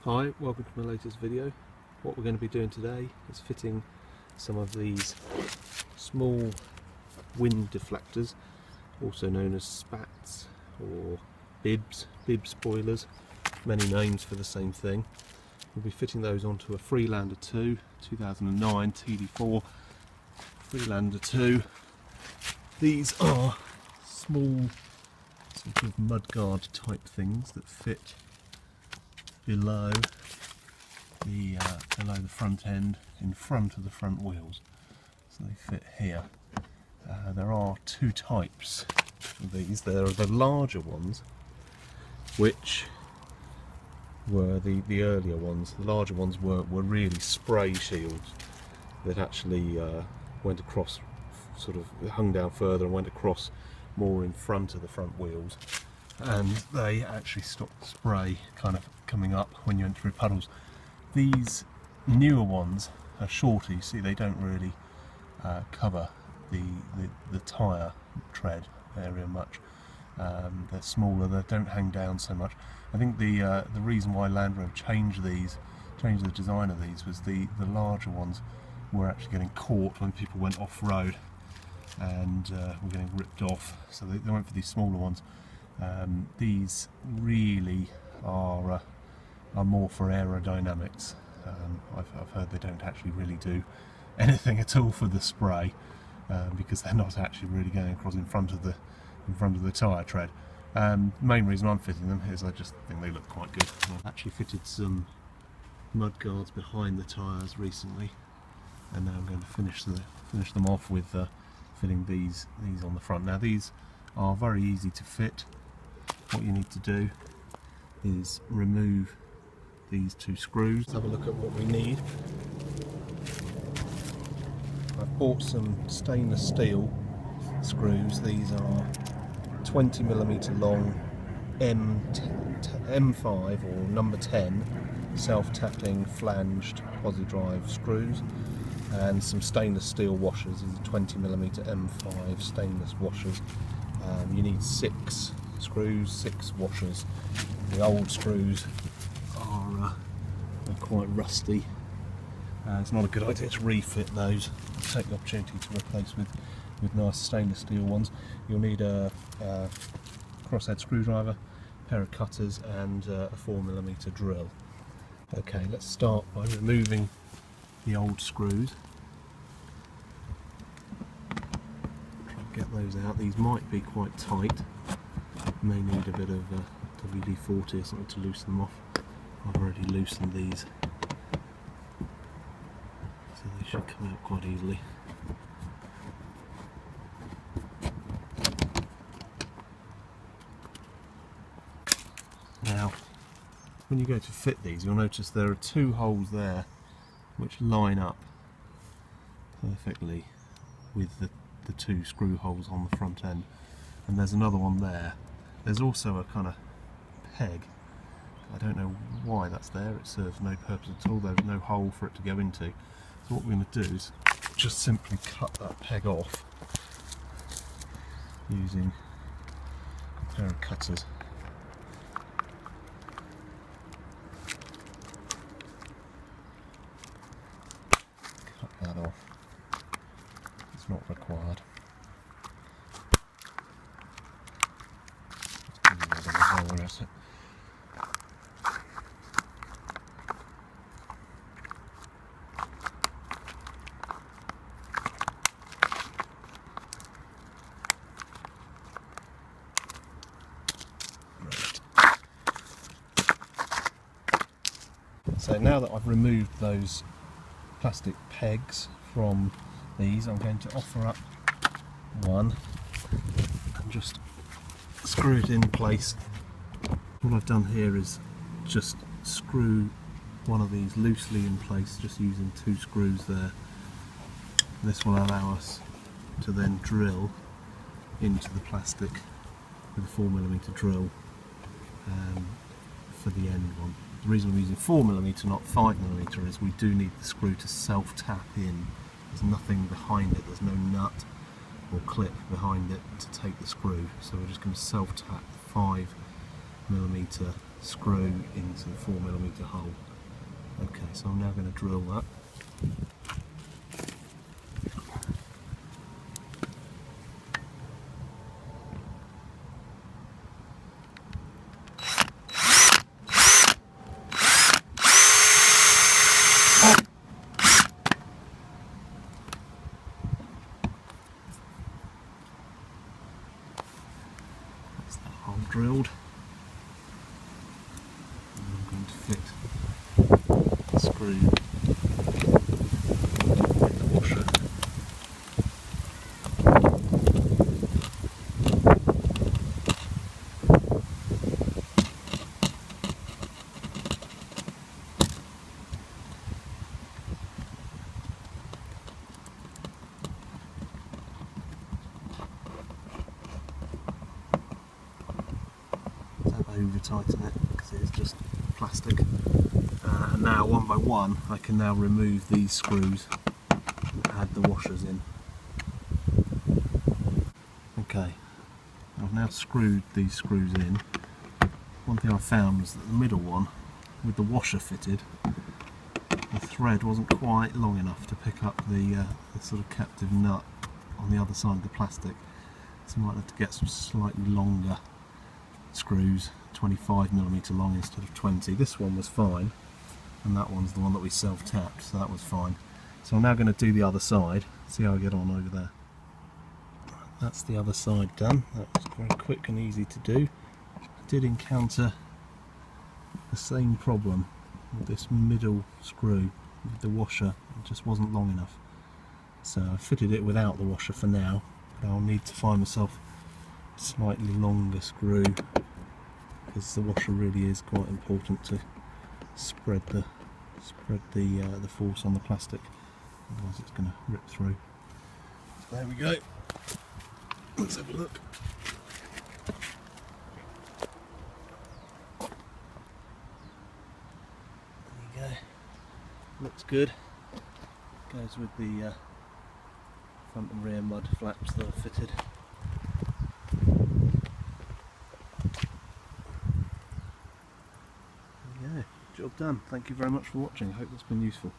Hi, welcome to my latest video. What we're going to be doing today is fitting some of these small wind deflectors, also known as spats or bibs spoilers, many names for the same thing. We'll be fitting those onto a Freelander 2 2009 TD4 Freelander 2. These are small sort of mudguard type things that fit below the front end, in front of the front wheels, so they fit here. There are two types of these. There are the larger ones, which were the earlier ones. The larger ones were really spray shields that actually went across, sort of hung down further and went across more in front of the front wheels, and they actually stopped the spray kind of coming up when you went through puddles. These newer ones are shorter, you see, they don't really cover the tyre tread area much. They're smaller, they don't hang down so much. I think the reason why Land Rover changed the design of these was the larger ones were actually getting caught when people went off-road and were getting ripped off, so they went for these smaller ones. These really are more for aerodynamics. I've heard they don't actually really do anything at all for the spray, because they're not actually really going across in front of the tyre tread. Main reason I'm fitting them is I just think they look quite good. I've actually fitted some mud guards behind the tyres recently, and now I'm going to finish them off with fitting these on the front. Now these are very easy to fit. What you need to do is remove these two screws. Let's have a look at what we need. I've bought some stainless steel screws. These are 20mm long M5 or number 10 self-tapping flanged posi-drive screws, and some stainless steel washers. These are 20mm M5 stainless washers. You need 6 screws, 6 washers. The old screws are quite rusty. It's not a good idea to refit those. Take the opportunity to replace with nice stainless steel ones. You'll need a crosshead screwdriver, a pair of cutters, and a 4mm drill. Okay, let's start by removing the old screws. Try and get those out. These might be quite tight. May need a bit of WD-40 or something to loosen them off. I've already loosened these, so they should come out quite easily. Now, when you go to fit these, you'll notice there are 2 holes there which line up perfectly with the 2 screw holes on the front end, and there's another one there. There's also a kind of peg. I don't know why that's there. It serves no purpose at all. There's no hole for it to go into. So what we're going to do is just simply cut that peg off using a pair of cutters. Cut that off. It's not required. So now that I've removed those plastic pegs from these, I'm going to offer up one and just screw it in place. What I've done here is just screw one of these loosely in place, just using 2 screws there. This will allow us to then drill into the plastic with a 4mm drill for the end one. The reason we're using 4mm, not 5mm, is we do need the screw to self-tap in. There's nothing behind it, there's no nut or clip behind it to take the screw, so we're just going to self-tap the 5mm screw into the 4mm hole. Okay, so I'm now going to drill that. That's that hole drilled. And I'm going to fit the screw in the washer. Over tighten it because it is just plastic, and now one by one I can now remove these screws and add the washers in. Okay, I've now screwed these screws in. One thing I found was that the middle one, with the washer fitted, the thread wasn't quite long enough to pick up the sort of captive nut on the other side of the plastic, so I might have to get some slightly longer screws, 25mm long instead of 20. This one was fine, and that one's the one that we self-tapped, so that was fine. So I'm now going to do the other side, see how I get on over there. That's the other side done. That was very quick and easy to do. I did encounter the same problem with this middle screw with the washer. It just wasn't long enough, so I fitted it without the washer for now, but I'll need to find myself a slightly longer screw, because the washer really is quite important to spread the force on the plastic, otherwise it's going to rip through. So there we go. Let's have a look. There you go. Looks good. Goes with the front and rear mud flaps that are fitted. Job done. Thank you very much for watching. I hope that's been useful.